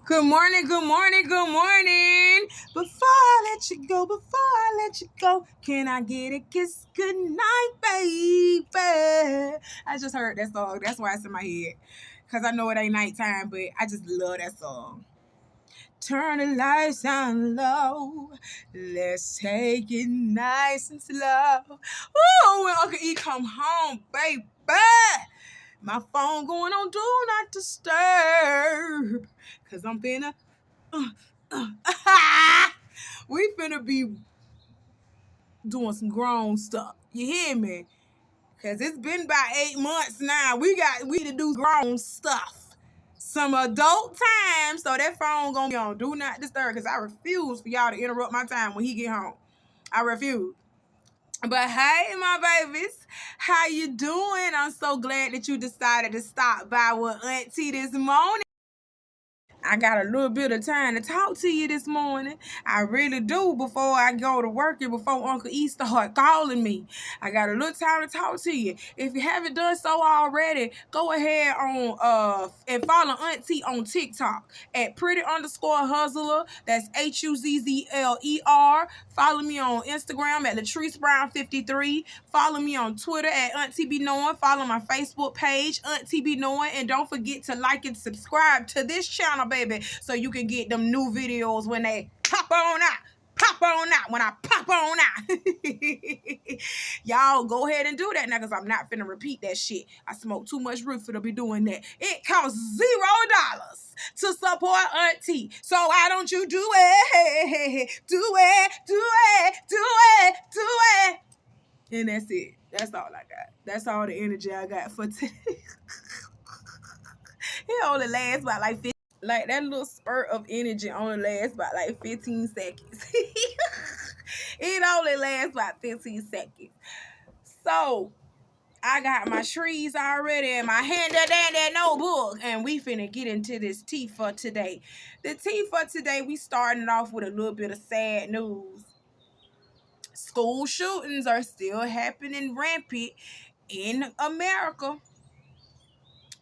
Good morning, good morning, good morning. Before I let you go, can I get a kiss good night, baby? I just heard that song. That's why it's in my head. Because I know it ain't nighttime, but I just love that song. Turn the lights down low. Let's take it nice and slow. Ooh, when Uncle E come home, baby. My phone going on do not disturb. Cause I'm finna we finna be doing some grown stuff. You hear me? Cause it's been about 8 months now. We to do grown stuff. Some adult time. So that phone gonna be on do not disturb. Cause I refuse for y'all to interrupt my time when he get home. I refuse. But hey, my babies, how you doing? I'm so glad that you decided to stop by with Auntie this morning. I got a little bit of time to talk to you this morning. I really do before I go to work and before Uncle E start calling me. I got a little time to talk to you. If you haven't done so already, go ahead on and follow Auntie on TikTok at pretty_hustler. That's HUZZLER. Follow me on Instagram at Latrice Brown 53. Follow me on Twitter at Auntie Be Knowing. Follow my Facebook page, Auntie Be Knowing. And don't forget to like and subscribe to this channel, baby, so you can get them new videos when they pop on out. Pop on out when I pop on out. Y'all go ahead and do that now because I'm not finna repeat that shit. I smoke too much reefer to be doing that. It costs $0 to support Auntie. So why don't you do it? Do it, do it, do it, do it. And that's it. That's all I got. That's all the energy I got for today. It only lasts about like 15. Like that little spurt of energy only lasts about like 15 seconds. It only lasts about 15 seconds. So I got my trees already in my hand that notebook, and we finna get into this tea for today. The tea for today, we starting off with a little bit of sad news. School shootings are still happening rampant in America.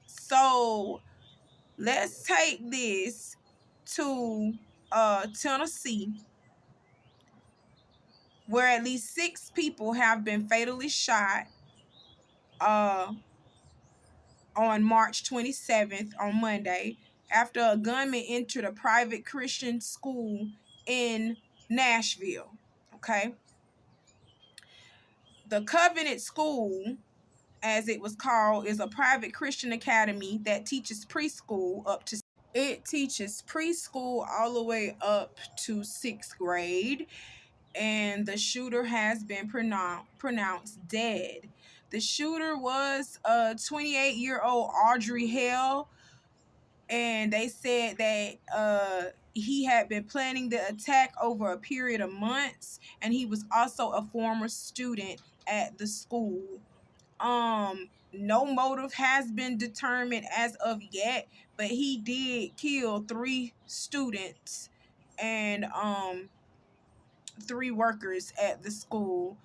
So let's take this to Tennessee, where at least 6 people have been fatally shot on March 27th, on Monday, after a gunman entered a private Christian school in Nashville. Okay. The Covenant School, as it was called, is a private Christian academy that teaches preschool up to it teaches preschool all the way up to 6th grade, and the shooter has been pronounced dead. The shooter was a 28-year-old Audrey Hale, and they said that he had been planning the attack over a period of months, and he was also a former student at the school. No motive has been determined as of yet, but he did kill 3 students and 3 workers at the school.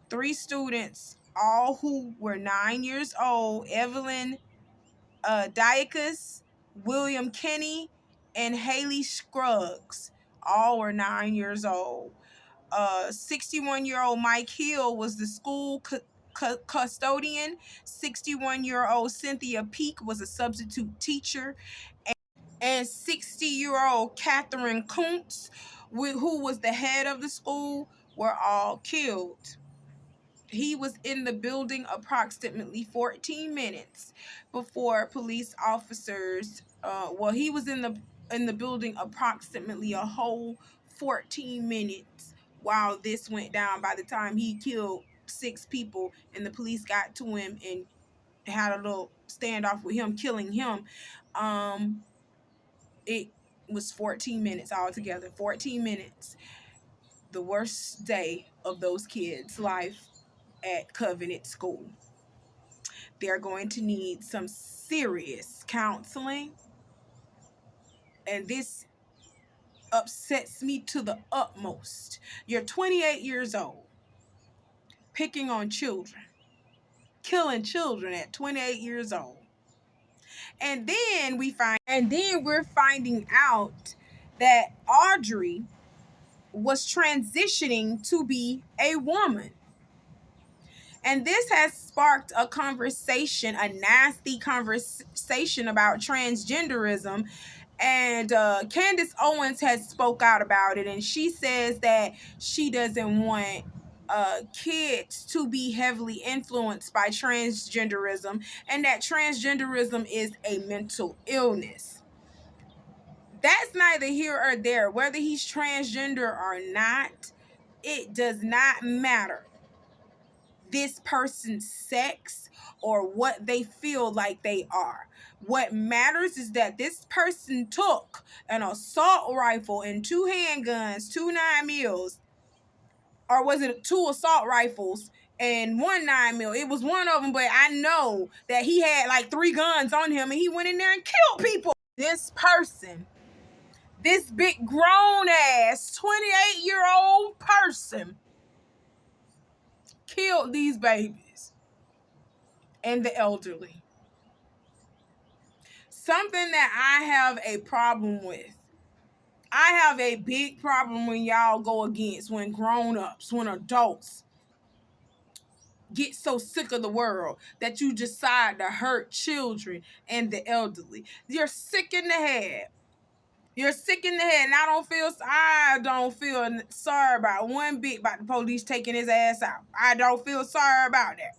3 students, all who were 9 years old: Evelyn Diacus, William Kenny, and Haley Scruggs. All were 9 years old. 61-year-old Mike Hill was the school custodian. 61-year-old Cynthia Peak was a substitute teacher. And 60-year-old Catherine Kuntz, who was the head of the school, were all killed. He was in the building approximately 14 minutes before police officers. He was in the building approximately a whole 14 minutes while this went down. By the time he killed 6 people and the police got to him and had a little standoff with him, killing him, it was 14 minutes altogether. 14 minutes. The worst day of those kids' life at Covenant School. They're going to need some serious counseling, and this upsets me to the utmost. You're 28 years old, picking on children, killing children at 28 years old. And then we're finding out that Audrey was transitioning to be a woman. And this has sparked a conversation, a nasty conversation about transgenderism. And Candace Owens has spoke out about it, and she says that she doesn't want kids to be heavily influenced by transgenderism, and that transgenderism is a mental illness. That's neither here or there. Whether he's transgender or not, it does not matter this person's sex or what they feel like they are. What matters is that this person took an assault rifle and 2 handguns, 2 9mm, or was it 2 assault rifles and 1 9mm? It was one of them, but I know that he had like 3 guns on him and he went in there and killed people. This person, this big grown ass 28-year-old person, killed these babies and the elderly. Something that I have a problem with. I have a big problem when y'all go against, when grown-ups, when adults get so sick of the world that you decide to hurt children and the elderly. You're sick in the head. You're sick in the head, and I don't feel sorry about one bit about the police taking his ass out. I don't feel sorry about that.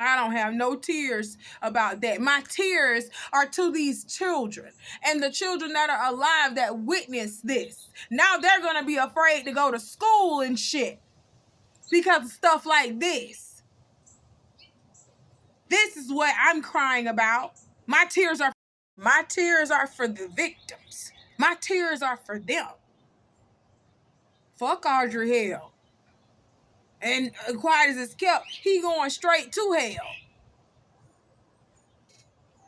I don't have no tears about that. My tears are to these children and the children that are alive that witnessed this. Now they're going to be afraid to go to school and shit because of stuff like this. This is what I'm crying about. My tears are for the victims. My tears are for them. Fuck Audrey Hale. And quiet as it's kept, he going straight to hell.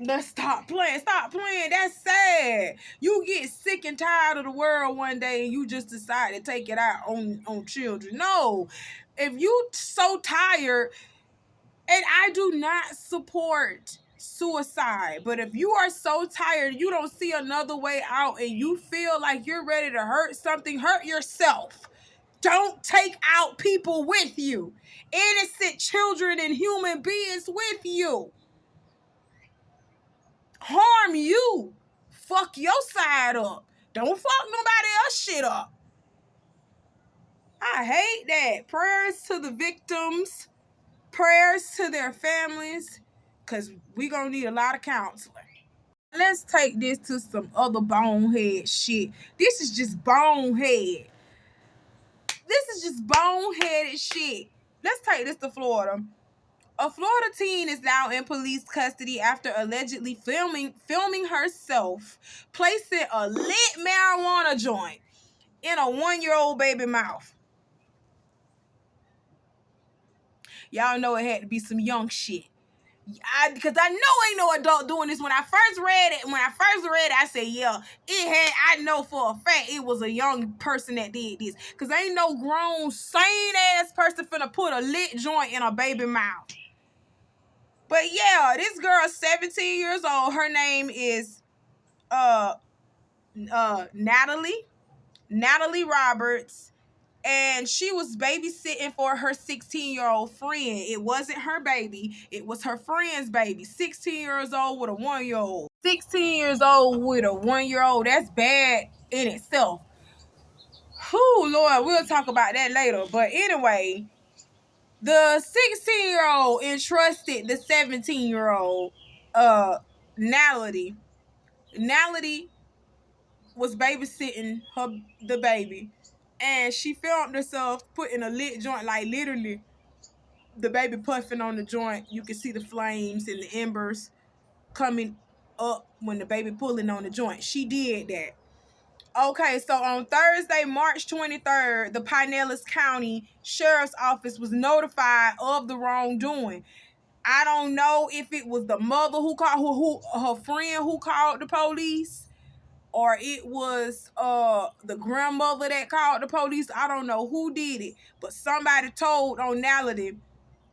Let's stop playing. Stop playing. That's sad. You get sick and tired of the world one day and you just decide to take it out on children. No. If you so tired, and I do not support suicide, but if you are so tired, you don't see another way out and you feel like you're ready to hurt something, hurt yourself. Don't take out people with you. Innocent children and human beings with you. Harm you. Fuck your side up. Don't fuck nobody else shit up. I hate that. Prayers to the victims. Prayers to their families. Because we gonna need a lot of counseling. Let's take this to some other bonehead shit. This is just bonehead. This is just boneheaded shit. Let's take this to Florida. A Florida teen is now in police custody after allegedly filming herself placing a lit marijuana joint in a 1-year-old baby mouth. Y'all know it had to be some young shit. Because I know ain't no adult doing this. When I first read it, I said, yeah, I know for a fact it was a young person that did this. Because ain't no grown, sane-ass person finna put a lit joint in a baby mouth. But yeah, this girl, 17 years old, her name is Naledi Roberts. And she was babysitting for her 16-year-old friend. It wasn't her baby. It was her friend's baby. 16 years old with a 1-year-old. 16 years old with a 1-year-old. That's bad in itself. Whew, Lord, we'll talk about that later. But anyway, the 16-year-old entrusted the 17-year-old, Naledi. Naledi was babysitting the baby. And she filmed herself putting a lit joint, like literally the baby puffing on the joint. You can see the flames and the embers coming up when the baby pulling on the joint. She did that. Okay, so on Thursday, March 23rd, the Pinellas County Sheriff's Office was notified of the wrongdoing. I don't know if it was the mother who called, her friend who called the police, or it was the grandmother that called the police. I don't know who did it, but somebody told on Naledi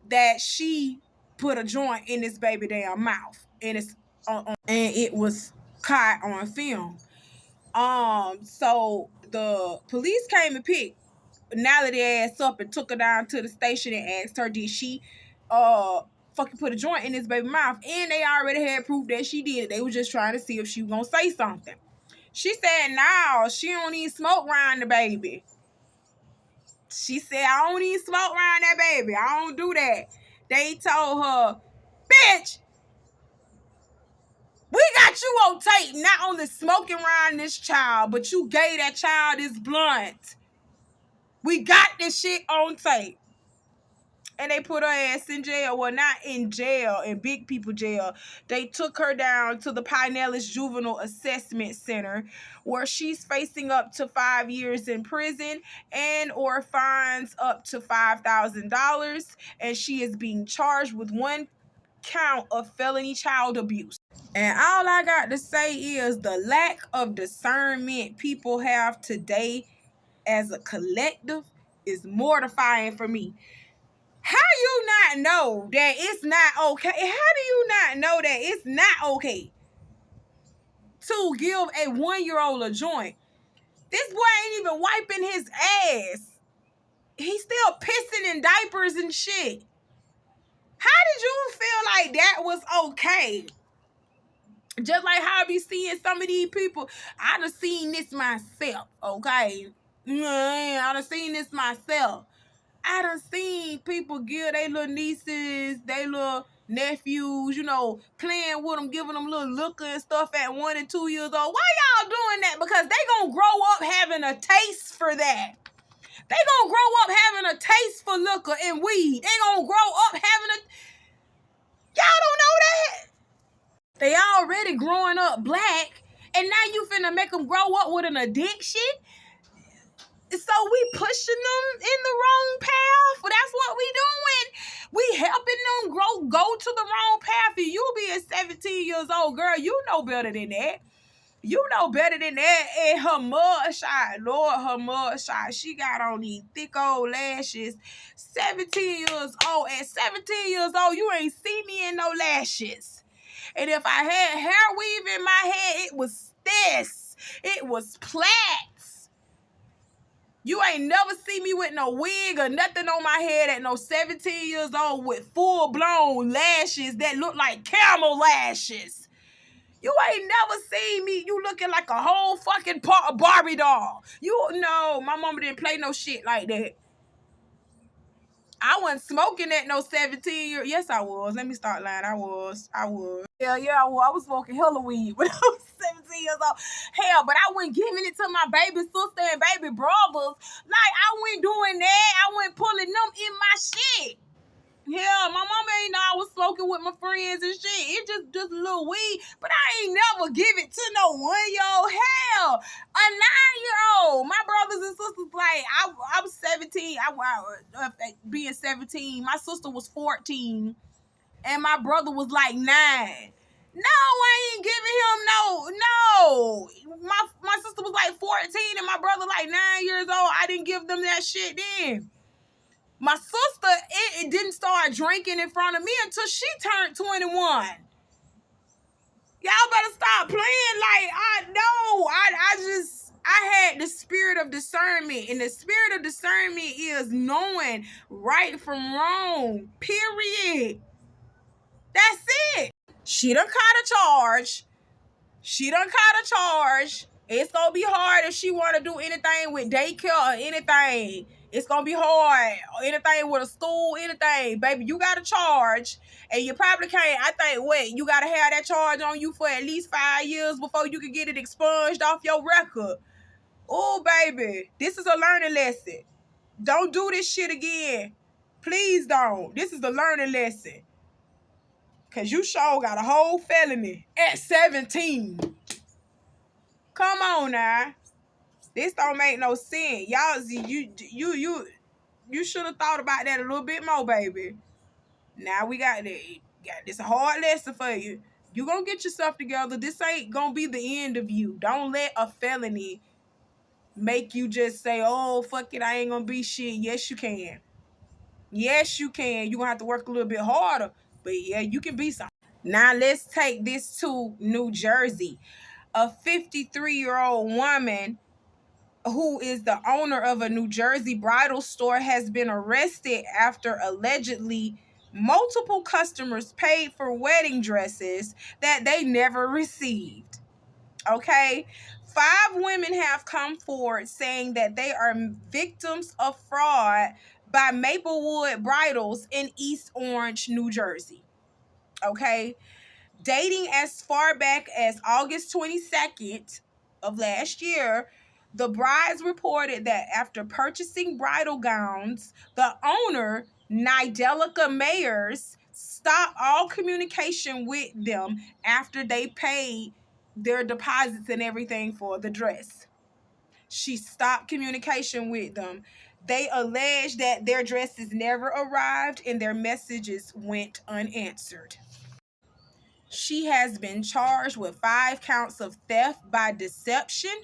that she put a joint in this baby damn mouth. And it's and it was caught on film. So the police came and picked Naledi ass up and took her down to the station and asked her, did she fucking put a joint in his baby mouth? And they already had proof that she did it. They were just trying to see if she was gonna say something. She said, no, she don't even smoke around the baby. She said, I don't even smoke around that baby. I don't do that. They told her, bitch, we got you on tape, not only smoking around this child, but you gave that child this blunt. We got this shit on tape. And they put her ass in jail. Well, not in jail, in big people jail. They took her down to the Pinellas Juvenile Assessment Center, where she's facing up to 5 years in prison and or fines up to $5,000. And she is being charged with 1 count of felony child abuse. And all I got to say is the lack of discernment people have today as a collective is mortifying for me. How you not know that it's not okay? How do you not know that it's not okay to give a 1-year-old a joint? This boy ain't even wiping his ass. He's still pissing in diapers and shit. How did you feel like that was okay? Just like how I be seeing some of these people. I done seen this myself, okay? I done seen this myself. I done seen people give their little nieces, their little nephews, you know, playing with them, giving them little liquor and stuff at 1 and 2 years old. Why y'all doing that? Because they gonna grow up having a taste for that. They gonna grow up having a taste for liquor and weed. They gonna grow up having a... Y'all don't know that? They already growing up black, and now you finna make them grow up with an addiction? So we pushing them in the wrong path. Well, that's what we doing. We helping them go to the wrong path. And you being 17 years old, girl, you know better than that. You know better than that. And her mugshot, Lord, her mugshot, she got on these thick old lashes. 17 years old. At 17 years old, you ain't see me in no lashes. And if I had hair weave in my head, it was this. It was plaits. You ain't never see me with no wig or nothing on my head at no 17 years old with full-blown lashes that look like camel lashes. You ain't never seen me. You looking like a whole fucking Barbie doll. You know, my mama didn't play no shit like that. I wasn't smoking at no 17 years. Yes, I was. Let me start lying. I was. Yeah, I was. I was smoking hella weed when I was 17 years old. Hell, but I wasn't giving it to my baby sister and baby brothers. Like, I wasn't doing that. I wasn't pulling them in my shit. Yeah, my mama ain't know I was smoking with my friends and shit. It just a little weed. But I ain't never give it to no 1-year-old. Hell, a 9-year-old. My brothers and sisters, like, I was 17. Being 17, my sister was 14. And my brother was like 9. No, I ain't giving him no. My sister was like 14 and my brother like 9 years old. I didn't give them that shit then. My sister, it didn't start drinking in front of me until she turned 21. Y'all better stop playing like I know. I had the spirit of discernment. And the spirit of discernment is knowing right from wrong. Period. That's it. She done caught a charge. It's going to be hard if she want to do anything with daycare or anything. It's going to be hard. Or anything with a school, anything. Baby, you got a charge. And you probably can't, I think, you got to have that charge on you for at least 5 years before you can get it expunged off your record. Oh, baby, this is a learning lesson. Don't do this shit again. Please don't. This is a learning lesson. Because you sure got a whole felony at 17. Come on now. This don't make no sense. Y'all, you should have thought about that a little bit more, baby. Now we got this hard lesson for you. You gonna get yourself together. This ain't gonna be the end of you. Don't let a felony make you just say, oh, fuck it, I ain't gonna be shit. Yes, you can. Yes, you can. You're gonna have to work a little bit harder. But yeah, you can be something. Now let's take this to New Jersey. A 53-year-old woman who is the owner of a New Jersey bridal store has been arrested after allegedly multiple customers paid for wedding dresses that they never received. Okay? 5 women have come forward saying that they are victims of fraud by Maplewood Bridals in East Orange, New Jersey. Okay? Dating as far back as August 22nd of last year, the brides reported that after purchasing bridal gowns, the owner, Nidelica Mayers, stopped all communication with them after they paid their deposits and everything for the dress. She stopped communication with them. They alleged that their dresses never arrived and their messages went unanswered. She has been charged with 5 counts of theft by deception,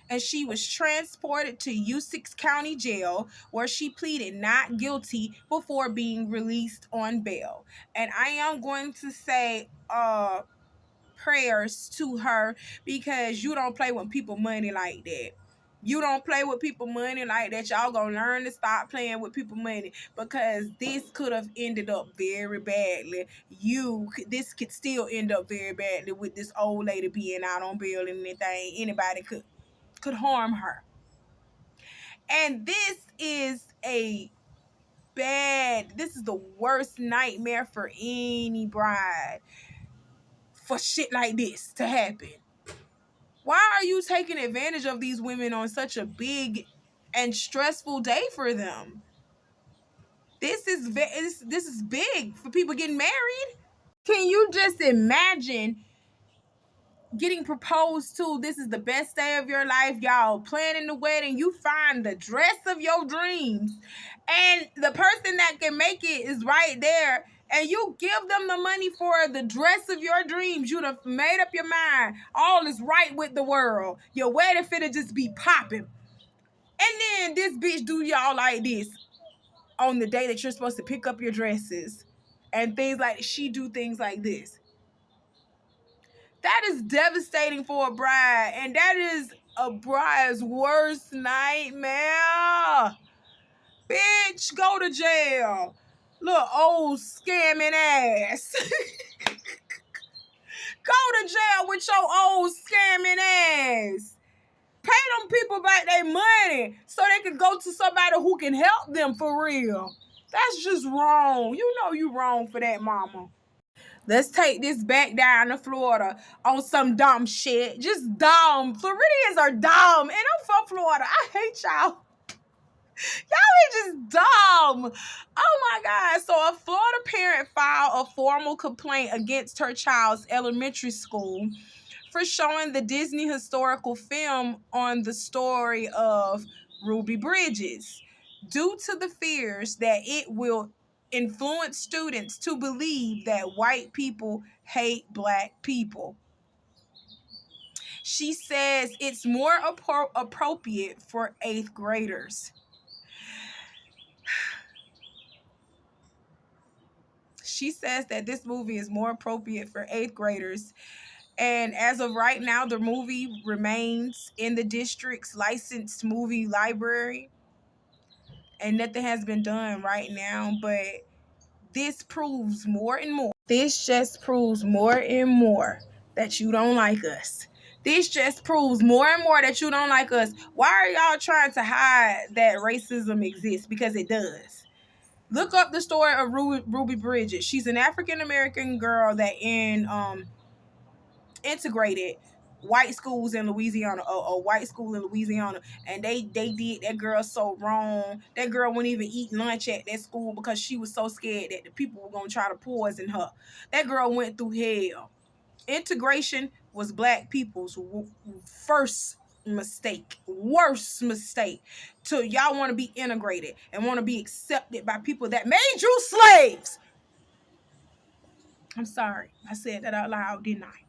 and she was transported to Essex County Jail, where she pleaded not guilty before being released on bail. And I am going to say prayers to her, because you don't play with people money like that. You don't play with people money like that. Y'all gonna learn to stop playing with people money, because this could have ended up very badly. This could still end up very badly with this old lady being out on bail and anything. Anybody could harm her. And this is the worst nightmare for any bride, for shit like this to happen. Why are you taking advantage of these women on such a big and stressful day for them? This is big for people getting married. Can you just imagine getting proposed to? This is the best day of your life. Y'all planning the wedding. You find the dress of your dreams, and the person that can make it is right there. And you give them the money for the dress of your dreams. You'd have made up your mind. All is right with the world. Your wedding finna just be popping. And then this bitch do y'all like this on the day that you're supposed to pick up your dresses. And things like, she do things like this. That is devastating for a bride. And that is a bride's worst nightmare. Bitch, go to jail. Little old scamming ass. Go to jail with your old scamming ass. Pay them people back their money so they can go to somebody who can help them for real. That's just wrong. You know you wrong for that, mama. Let's take this back down to Florida on some dumb shit. Just dumb. Floridians are dumb. And I'm from Florida. I hate y'all. Y'all are just dumb. Oh my God. So a Florida parent filed a formal complaint against her child's elementary school for showing the Disney historical film on the story of Ruby Bridges, due to the fears that it will influence students to believe that white people hate black people. She says it's more appropriate for 8th graders. She says that this movie is more appropriate for 8th graders. And as of right now, the movie remains in the district's licensed movie library. And nothing has been done right now. But this proves more and more. This just proves more and more that you don't like us. This just proves more and more that you don't like us. Why are y'all trying to hide that racism exists? Because it does. Look up the story of Ruby Bridges. She's an African-American girl that integrated white schools in Louisiana, a white school in Louisiana, and they did that girl so wrong. That girl wouldn't even eat lunch at that school because she was so scared that the people were gonna try to poison her. That girl went through hell. Integration was black people's first mistake, worst mistake. So y'all want to be integrated and want to be accepted by people that made you slaves. I'm sorry, I said that out loud, didn't I?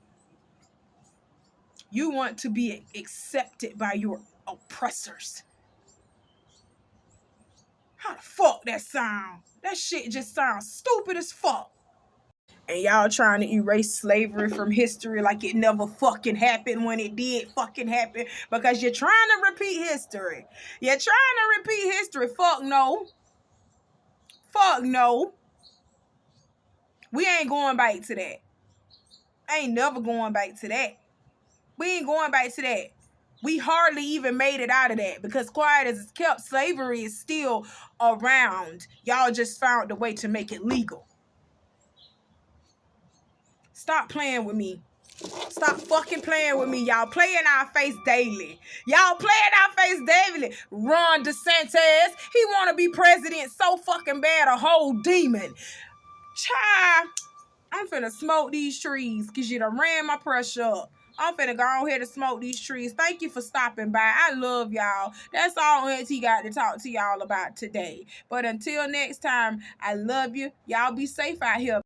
You want to be accepted by your oppressors. How the fuck that sound? That shit just sounds stupid as fuck. And y'all trying to erase slavery from history like it never fucking happened when it did fucking happen, because you're trying to repeat history. You're trying to repeat history. Fuck no. Fuck no. We ain't going back to that. I ain't never going back to that. We ain't going back to that. We hardly even made it out of that, because quiet as it's kept, slavery is still around. Y'all just found a way to make it legal. Stop playing with me. Stop fucking playing with me. Y'all play in our face daily. Y'all play in our face daily. Ron DeSantis, he want to be president so fucking bad, a whole demon. Child, I'm finna smoke these trees because you done ran my pressure up. I'm finna go on here to smoke these trees. Thank you for stopping by. I love y'all. That's all Auntie got to talk to y'all about today. But until next time, I love you. Y'all be safe out here.